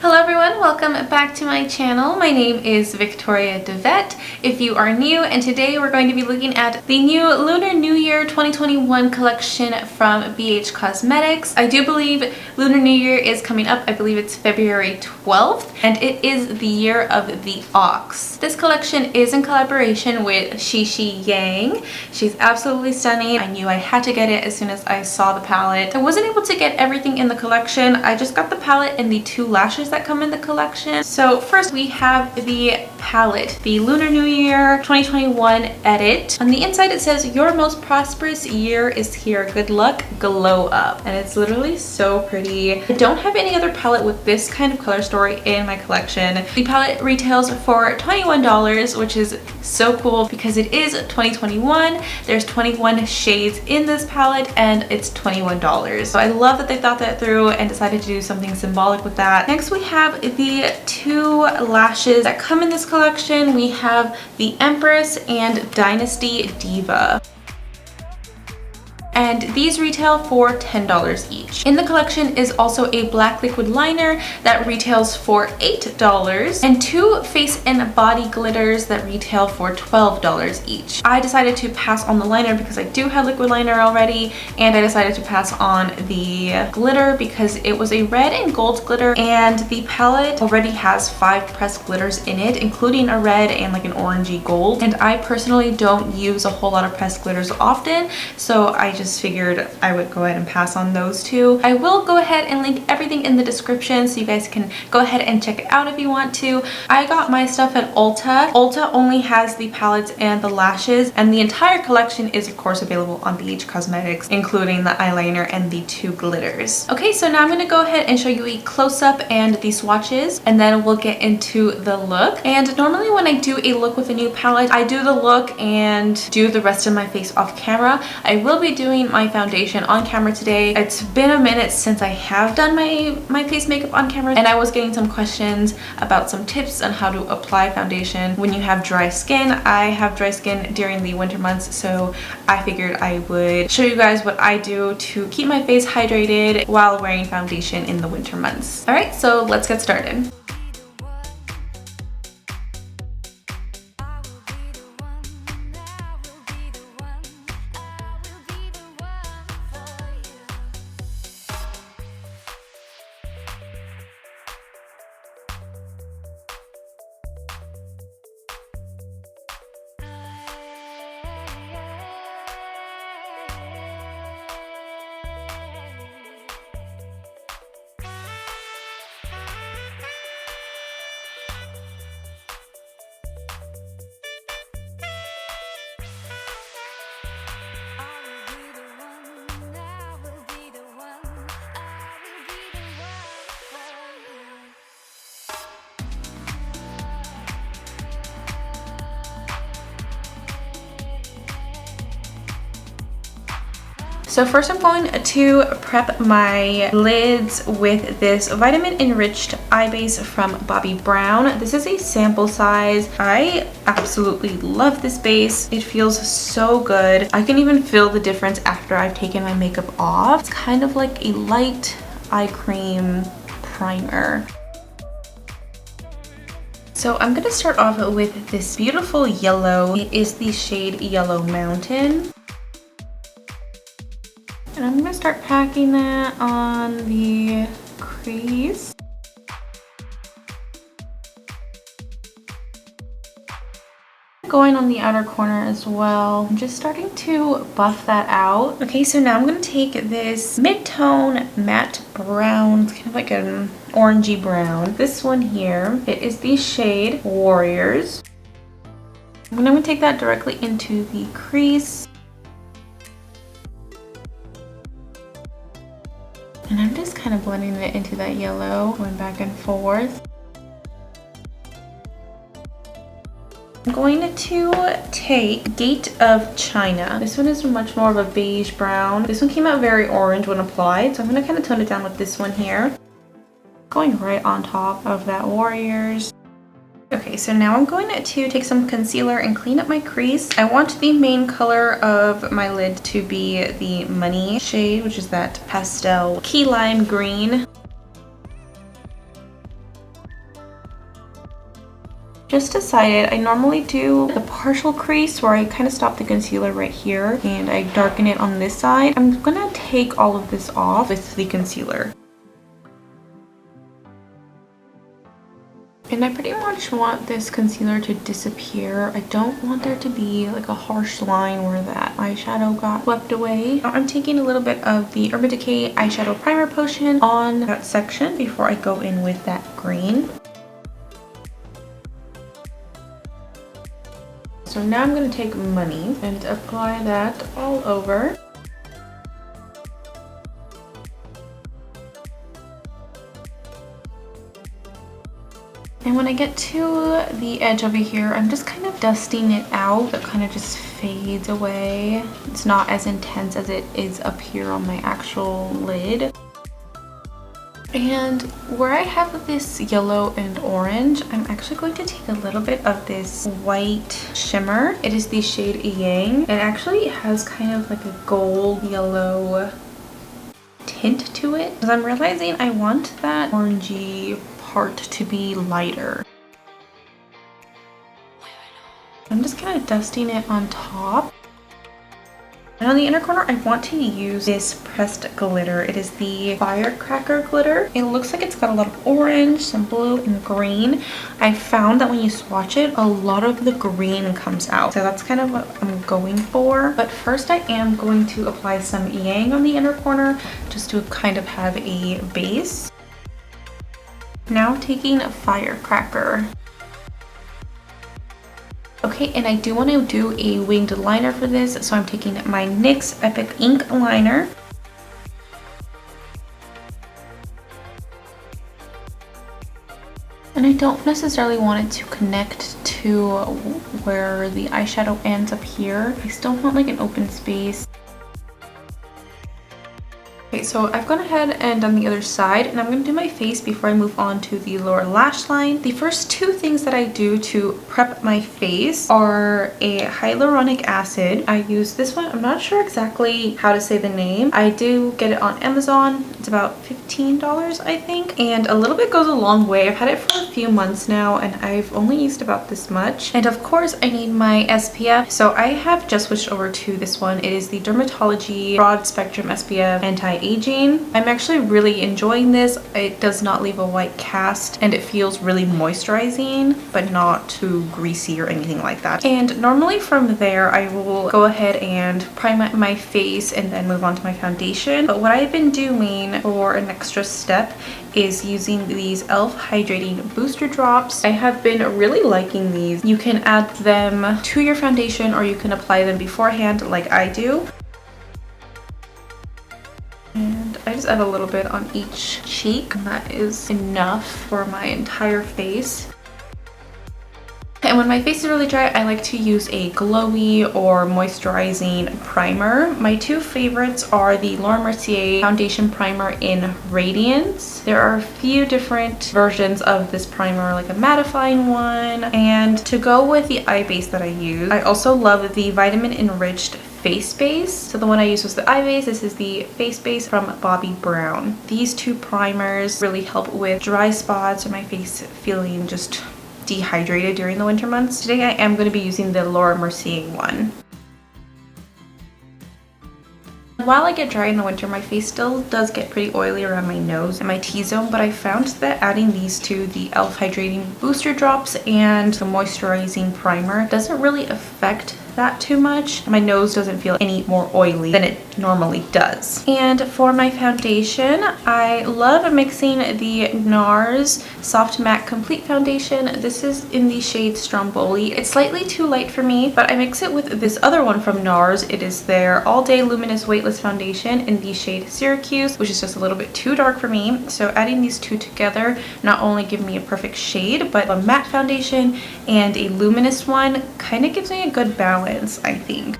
Hello everyone, welcome back to my channel. My name is Victoria DeVette if you are new, and today we're going to be looking at the new Lunar New Year 2021 collection from BH Cosmetics. I do believe Lunar New Year is coming up. I believe it's February 12th, and it is the year of the ox. This collection is in collaboration with Shishi Yang. She's absolutely stunning. I knew I had to get it as soon as I saw the palette. I wasn't able to get everything in the collection. I just got the palette and the two lashes that come in the collection. So first we have the palette, the Lunar New Year 2021 edit. On the inside it says, "Your most prosperous year is here. Good luck, glow up." And it's literally so pretty. I don't have any other palette with this kind of color story in my collection. The palette retails for $21, which is so cool because it is 2021. There's 21 shades in this palette and it's $21. So I love that they thought that through and decided to do something symbolic with that. Next we have the two lashes that come in this collection. We have the Empress and Dynasty Diva. And these retail for $10 each. In the collection is also a black liquid liner that retails for $8 and two face and body glitters that retail for $12 each. I decided to pass on the liner because I do have liquid liner already, and I decided to pass on the glitter because it was a red and gold glitter, and the palette already has 5 pressed glitters in it, including a red and like an orangey gold, and I personally don't use a whole lot of pressed glitters often, so I just figured I would go ahead and pass on those two. I will go ahead and link everything in the description so you guys can go ahead and check it out if you want to. I got my stuff at Ulta. Ulta only has the palettes and the lashes, and the entire collection is of course available on BH Cosmetics, including the eyeliner and the two glitters. Okay, so now I'm going to go ahead and show you a close-up and the swatches, and then we'll get into the look. And normally when I do a look with a new palette, I do the look and do the rest of my face off camera. I will be doing my foundation on camera today. It's been a minute since I have done my face makeup on camera, and I was getting some questions about some tips on how to apply foundation when you have dry skin. I have dry skin during the winter months, so I figured I would show you guys what I do to keep my face hydrated while wearing foundation in the winter months. Alright, so let's get started. So first I'm going to prep my lids with this Vitamin Enriched eye base from Bobbi Brown. This is a sample size. I absolutely love this base. It feels so good. I can even feel the difference after I've taken my makeup off. It's kind of like a light eye cream primer. So I'm going to start off with this beautiful yellow. It is the shade Yellow Mountain. And I'm going to start packing that on the crease. Going on the outer corner as well. I'm just starting to buff that out. Okay, so now I'm going to take this mid-tone matte brown, it's kind of like an orangey brown. This one here, it is the shade Warriors. And I'm going to take that directly into the crease. And I'm just kind of blending it into that yellow, going back and forth. I'm going to take Gate of China. This one is much more of a beige brown. This one came out very orange when applied, so I'm going to kind of tone it down with this one here. Going right on top of that Warriors. Okay, so now I'm going to take some concealer and clean up my crease. I want the main color of my lid to be the Money shade, which is that pastel key lime green. Just decided I normally do the partial crease where I kind of stop the concealer right here and I darken it on this side. I'm gonna take all of this off with the concealer. And I pretty much want this concealer to disappear. I don't want there to be like a harsh line where that eyeshadow got swept away. I'm taking a little bit of the Urban Decay eyeshadow primer potion on that section before I go in with that green. So now I'm going to take Money and apply that all over. And when I get to the edge over here, I'm just kind of dusting it out. It kind of just fades away. It's not as intense as it is up here on my actual lid. And where I have this yellow and orange, I'm actually going to take a little bit of this white shimmer. It is the shade Yang. It actually has kind of like a gold yellow tint to it. Because I'm realizing I want that orangey part to be lighter. I'm just kind of dusting it on top. And on the inner corner, I want to use this pressed glitter. It is the Firecracker glitter. It looks like it's got a lot of orange, some blue, and green. I found that when you swatch it, a lot of the green comes out. So that's kind of what I'm going for. But first I am going to apply some Yang on the inner corner just to kind of have a base. Now taking a Firecracker. Okay, and I do want to do a winged liner for this, so I'm taking my NYX Epic Ink Liner. And I don't necessarily want it to connect to where the eyeshadow ends up here. I still want like an open space. Okay, so I've gone ahead and done the other side, and I'm going to do my face before I move on to the lower lash line. The first two things that I do to prep my face are a hyaluronic acid. I use this one. I'm not sure exactly how to say the name. I do get it on Amazon. It's about $15, I think. And a little bit goes a long way. I've had it for a few months now, and I've only used about this much. And of course, I need my SPF. So I have just switched over to this one. It is the Dermatology Broad Spectrum SPF Anti-Aging. I'm actually really enjoying this. It does not leave a white cast, and it feels really moisturizing, but not too greasy or anything like that. And normally from there, I will go ahead and prime my face and then move on to my foundation. But what I've been doing for an extra step is using these e.l.f. Hydrating Booster Drops. I have been really liking these. You can add them to your foundation, or you can apply them beforehand like I do. And I just add a little bit on each cheek, and that is enough for my entire face. And when my face is really dry, I like to use a glowy or moisturizing primer. My two favorites are the Laura Mercier Foundation Primer in Radiance. There are a few different versions of this primer, like a mattifying one. And to go with the eye base that I use, I also love the Vitamin Enriched face base. So the one I used was the eye base. This is the face base from Bobbi Brown. These two primers really help with dry spots or my face feeling just dehydrated during the winter months. Today I am going to be using the Laura Mercier one. While I get dry in the winter, my face still does get pretty oily around my nose and my T-zone, but I found that adding these to the e.l.f. Hydrating Booster Drops and the moisturizing primer doesn't really affect that too much. My nose doesn't feel any more oily than it normally does. And for my foundation, I love mixing the NARS Soft Matte Complete Foundation. This is in the shade Stromboli. It's slightly too light for me, but I mix it with this other one from NARS. It is their All Day Luminous Weightless Foundation in the shade Syracuse, which is just a little bit too dark for me. So adding these two together not only give me a perfect shade, but a matte foundation and a luminous one kind of gives me a good balance, I think.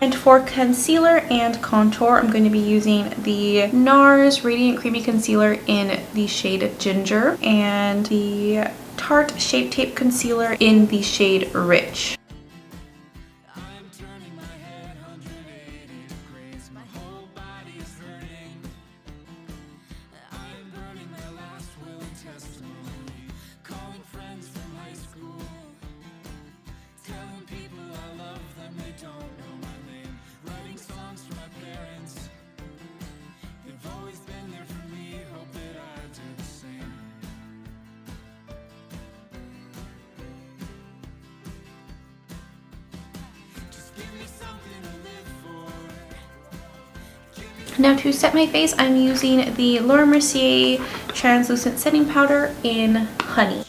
And for concealer and contour, I'm going to be using the NARS Radiant Creamy Concealer in the shade Ginger and the Tarte Shape Tape Concealer in the shade Rich. Now to set my face, I'm using the Laura Mercier Translucent Setting Powder in Honey.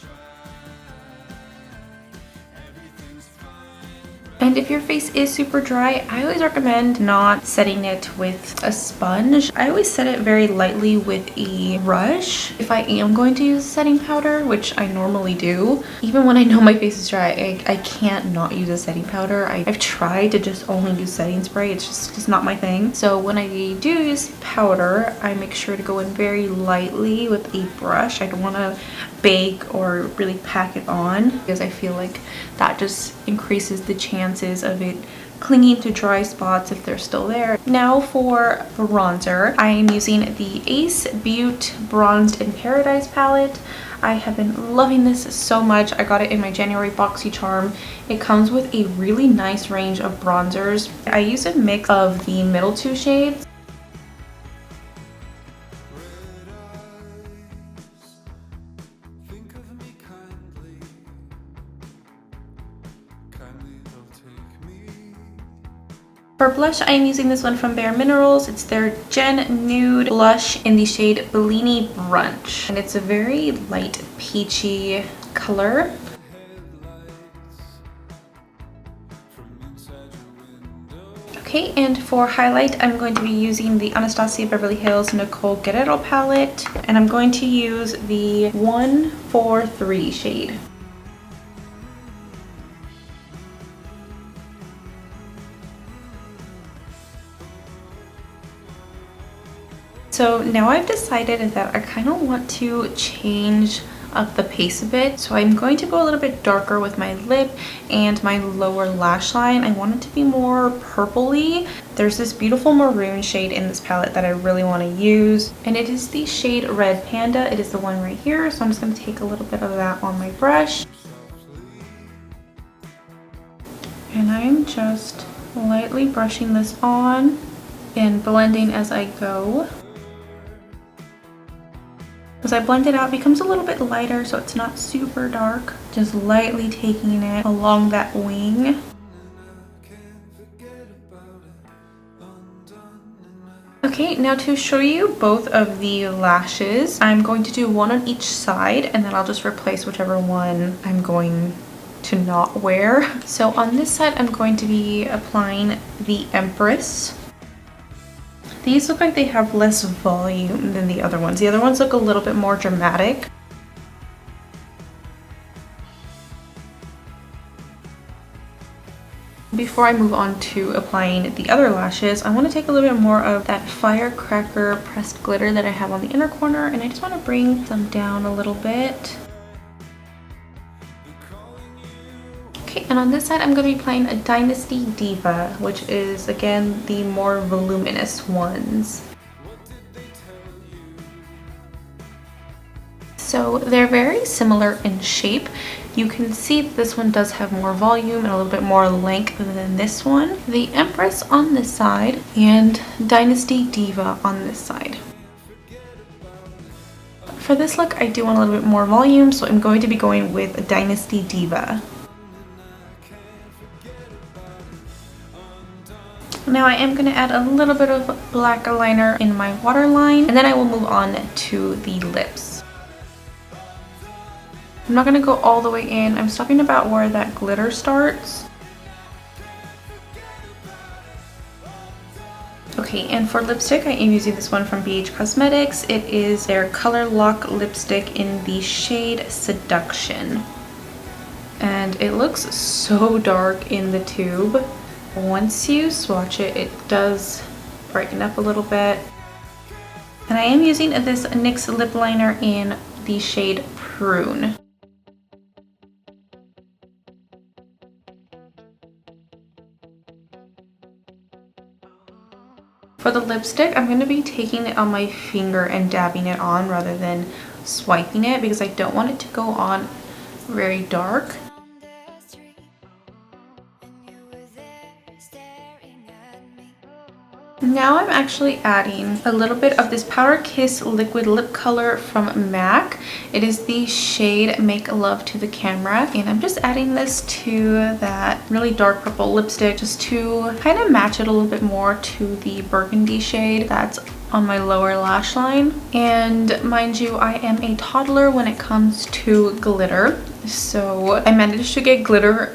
And if your face is super dry, I always recommend not setting it with a sponge. I always set it very lightly with a brush. If I am going to use setting powder, which I normally do, even when I know my face is dry, I can't not use a setting powder. I've tried to just only use setting spray. It's just not my thing. So when I do use powder, I make sure to go in very lightly with a brush. I don't want to bake or really pack it on, because I feel like that just increases the chances of it clinging to dry spots if they're still there. Now for bronzer, I am using the Ace Beaute Bronzed in Paradise palette. I have been loving this so much. I got it in my January BoxyCharm. It comes with a really nice range of bronzers. I use a mix of the middle two shades. For blush, I am using this one from BareMinerals. It's their Gen Nude blush in the shade Bellini Brunch. And it's a very light peachy color. Okay, and for highlight, I'm going to be using the Anastasia Beverly Hills Nicole Guerrero palette. And I'm going to use the 143 shade. So now I've decided that I kind of want to change up the pace a bit. So I'm going to go a little bit darker with my lip and my lower lash line. I want it to be more purpley. There's this beautiful maroon shade in this palette that I really want to use. And it is the shade Red Panda. It is the one right here. So I'm just going to take a little bit of that on my brush. And I'm just lightly brushing this on and blending as I go. As I blend it out, it becomes a little bit lighter, so it's not super dark. Just lightly taking it along that wing. Okay, now to show you both of the lashes, I'm going to do one on each side, and then I'll just replace whichever one I'm going to not wear. So on this side, I'm going to be applying the Empress. These look like they have less volume than the other ones. The other ones look a little bit more dramatic. Before I move on to applying the other lashes, I want to take a little bit more of that Firecracker pressed glitter that I have on the inner corner, and I just want to bring them down a little bit. And on this side, I'm going to be applying a Dynasty Diva, which is, again, the more voluminous ones. So they're very similar in shape. You can see that this one does have more volume and a little bit more length than this one. The Empress on this side and Dynasty Diva on this side. For this look, I do want a little bit more volume, so I'm going to be going with a Dynasty Diva. Now I am going to add a little bit of black eyeliner in my waterline, and then I will move on to the lips. I'm not going to go all the way in. I'm stopping about where that glitter starts. Okay, and for lipstick, I am using this one from BH Cosmetics. It is their Color Lock lipstick in the shade Seduction. And it looks so dark in the tube. Once you swatch it, it does brighten up a little bit. And I am using this NYX lip liner in the shade Prune. For the lipstick, I'm going to be taking it on my finger and dabbing it on rather than swiping it, because I don't want it to go on very dark. Now I'm actually adding a little bit of this Powder Kiss liquid lip color from MAC. It is the shade Make Love to the Camera, and I'm just adding this to that really dark purple lipstick just to kind of match it a little bit more to the burgundy shade that's on my lower lash line. And mind you, I am a toddler when it comes to glitter, so I managed to get glitter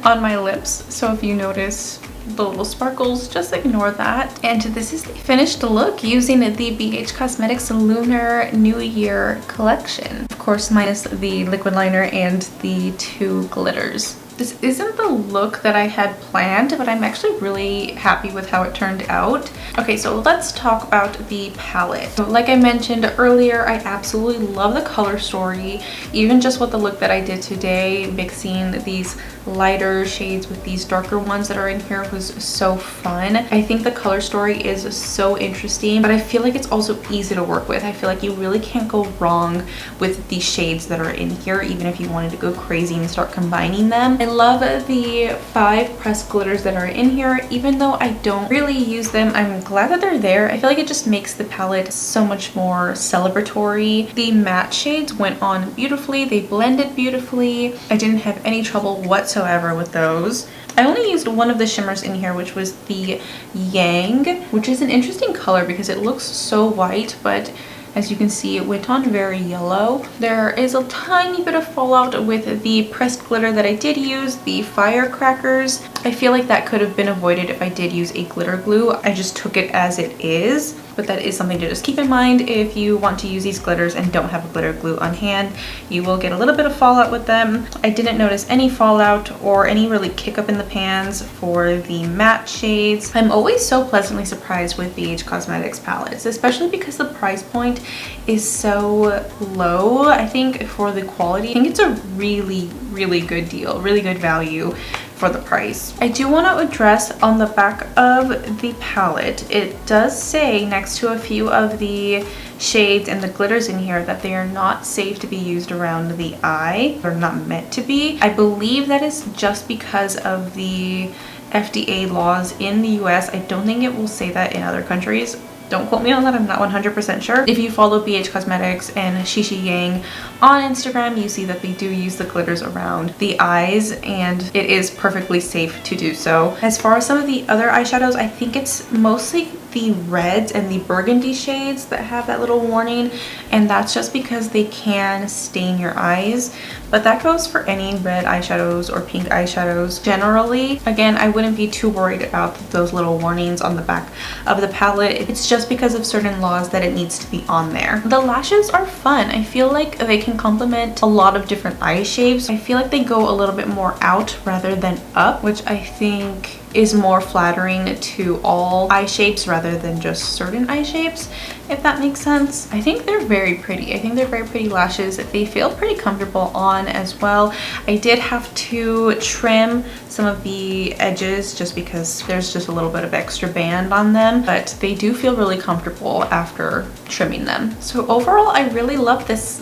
on my lips. So if you notice the little sparkles, just ignore that. And this is the finished look using the BH Cosmetics Lunar New Year collection. Of course, minus the liquid liner and the 2 glitters. This isn't the look that I had planned, but I'm actually really happy with how it turned out. Okay, so let's talk about the palette. So like I mentioned earlier, I absolutely love the color story. Even just with the look that I did today, mixing these lighter shades with these darker ones that are in here was so fun. I think the color story is so interesting, but I feel like it's also easy to work with. I feel like you really can't go wrong with these shades that are in here, even if you wanted to go crazy and start combining them. I love the 5 pressed glitters that are in here. Even though I don't really use them, I'm glad that they're there. I feel like it just makes the palette so much more celebratory. The matte shades went on beautifully. They blended beautifully. I didn't have any trouble whatsoever with those. I only used one of the shimmers in here, which was the Yang, which is an interesting color because it looks so white, but as you can see, it went on very yellow. There is a tiny bit of fallout with the pressed glitter that I did use, the firecrackers. I feel like that could have been avoided if I did use a glitter glue. I just took it as it is, but that is something to just keep in mind if you want to use these glitters and don't have a glitter glue on hand. You will get a little bit of fallout with them. I didn't notice any fallout or any really kick up in the pans for the matte shades. I'm always so pleasantly surprised with BH Cosmetics palettes, especially because the price point is so low. I think for the quality, I think it's a really good deal, really good value for the price. I do want to address on the back of the palette, it does say next to a few of the shades and the glitters in here that they are not safe to be used around the eye. They're not meant to be. I believe that is just because of the FDA laws in the US. I don't think it will say that in other countries. Don't quote me on that, I'm not 100% sure. If you follow BH Cosmetics and Shishi Yang on Instagram, you see that they do use the glitters around the eyes, and it is perfectly safe to do so. As far as some of the other eyeshadows, I think it's mostly the reds and the burgundy shades that have that little warning, and that's just because they can stain your eyes. But that goes for any red eyeshadows or pink eyeshadows generally. Again, I wouldn't be too worried about those little warnings on the back of the palette. It's just because of certain laws that it needs to be on there. The lashes are fun. I feel like they can complement a lot of different eye shapes. I feel like they go a little bit more out rather than up, which I think is more flattering to all eye shapes rather than just certain eye shapes, if that makes sense. I think they're very pretty. I think they're very pretty lashes. They feel pretty comfortable on as well. I did have to trim some of the edges just because there's just a little bit of extra band on them, but they do feel really comfortable after trimming them. So overall, I really love this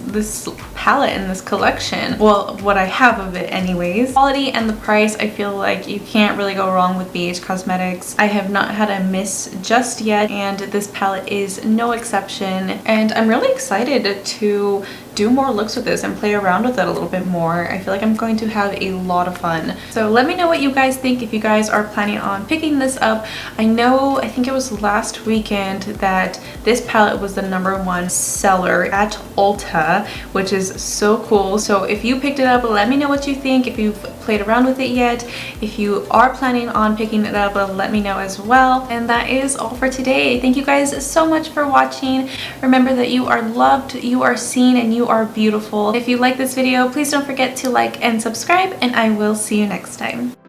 palette and this collection. Well, what I have of it anyways. Quality and the price, I feel like you can't really go wrong with BH Cosmetics. I have not had a miss just yet, and this palette is no exception. And I'm really excited to do more looks with this and play around with it a little bit more. I feel like I'm going to have a lot of fun. So let me know what you guys think if you guys are planning on picking this up. I think it was last weekend that this palette was the #1 seller at Ulta, which is so cool. So if you picked it up, let me know what you think. If you've played around with it yet, if you are planning on picking it up, let me know as well. And that is all for today. Thank you guys so much for watching. Remember that you are loved, you are seen, and you are beautiful. If you like this video, please don't forget to like and subscribe, and I will see you next time.